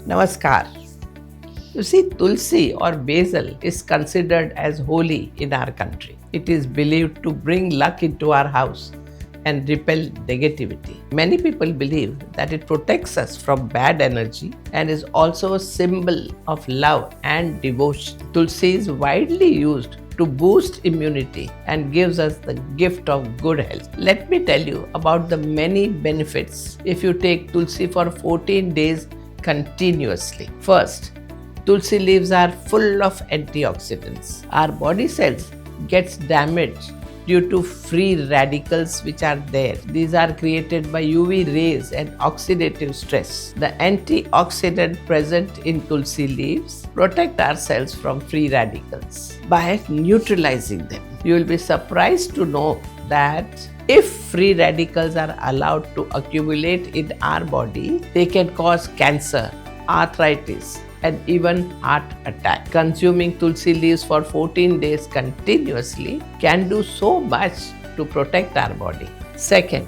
Namaskar. You see, Tulsi or Basil is considered as holy in our country. It is believed to bring luck into our house and repel negativity. Many people believe that it protects us from bad energy and is also a symbol of love and devotion. Tulsi is widely used to boost immunity and gives us the gift of good health. Let me tell you about the many benefits if you take Tulsi for 14 days continuously. First, Tulsi leaves are full of antioxidants. Our body cells gets damaged due to free radicals which are there. These are created by UV rays and oxidative stress. The antioxidant present in Tulsi leaves protect our cells from free radicals by neutralizing them. You will be surprised to know that if free radicals are allowed to accumulate in our body, they can cause cancer, arthritis, and even heart attack. Consuming Tulsi leaves for 14 days continuously can do so much to protect our body. Second,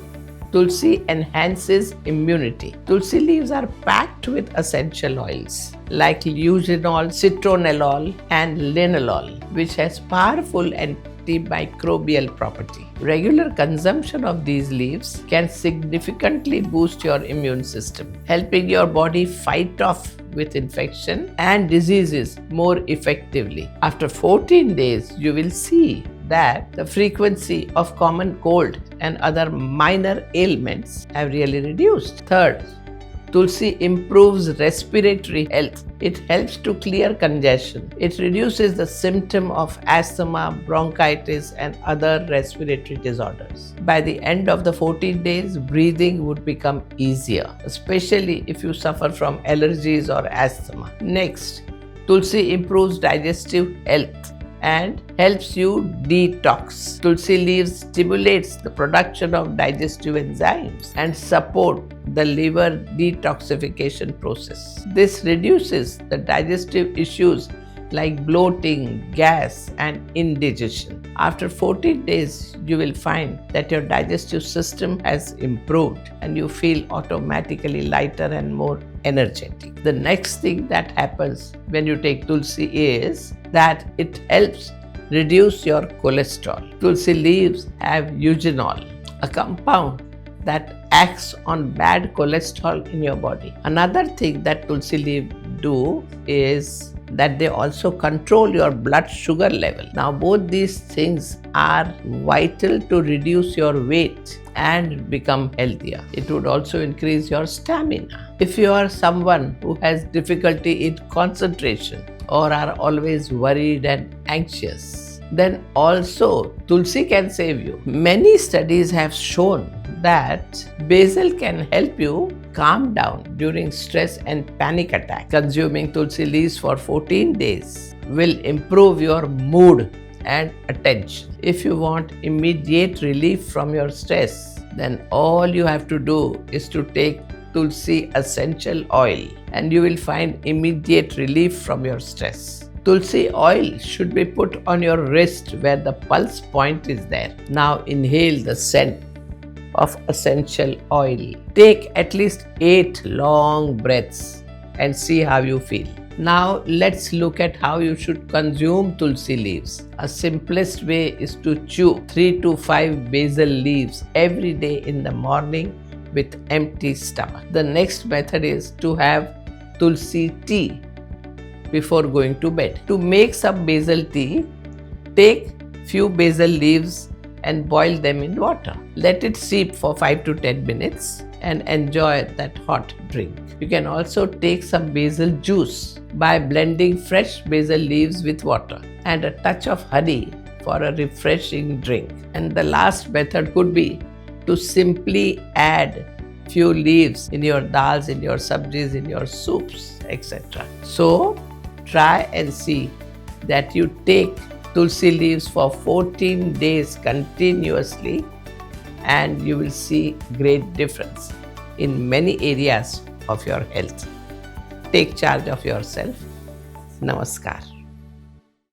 Tulsi enhances immunity. Tulsi leaves are packed with essential oils like eugenol, citronellol, and linalool, which has powerful antimicrobial property. Regular consumption of these leaves can significantly boost your immune system, helping your body fight off with infection and diseases more effectively. After 14 days, you will see that the frequency of common cold and other minor ailments have really reduced. Third, Tulsi improves respiratory health. It helps to clear congestion. It reduces the symptom of asthma, bronchitis, and other respiratory disorders. By the end of the 14 days, breathing would become easier, especially if you suffer from allergies or asthma. Next, Tulsi improves digestive health and helps you detox. Tulsi leaves stimulates the production of digestive enzymes and support the liver detoxification process. This reduces the digestive issues like bloating, gas, and indigestion. After 14 days, you will find that your digestive system has improved and you feel automatically lighter and more energetic. The next thing that happens when you take Tulsi is that it helps reduce your cholesterol. Tulsi leaves have eugenol, a compound that acts on bad cholesterol in your body. Another thing that Tulsi leaves do is that they also control your blood sugar level. Now, both these things are vital to reduce your weight and become healthier. It would also increase your stamina. If you are someone who has difficulty in concentration or are always worried and anxious, then also Tulsi can save you. Many studies have shown that Basil can help you calm down during stress and panic attack. Consuming Tulsi leaves for 14 days will improve your mood and attention. If you want immediate relief from your stress, then all you have to do is to take Tulsi essential oil and you will find immediate relief from your stress. Tulsi oil should be put on your wrist where the pulse point is there. Now inhale the scent of essential oil. Take at least 8 long breaths and see how you feel. Now let's look at how you should consume Tulsi leaves. A simplest way is to chew 3 to 5 basil leaves every day in the morning with empty stomach. The next method is to have Tulsi tea before going to bed. To make some basil tea, take few basil leaves and boil them in water. Let it steep for 5 to 10 minutes and enjoy that hot drink. You can also take some basil juice by blending fresh basil leaves with water and a touch of honey for a refreshing drink. And the last method could be to simply add few leaves in your dals, in your sabjis, in your soups, etc. So try and see that you take Tulsi leaves for 14 days continuously and you will see great difference in many areas of your health. Take charge of yourself. Namaskar.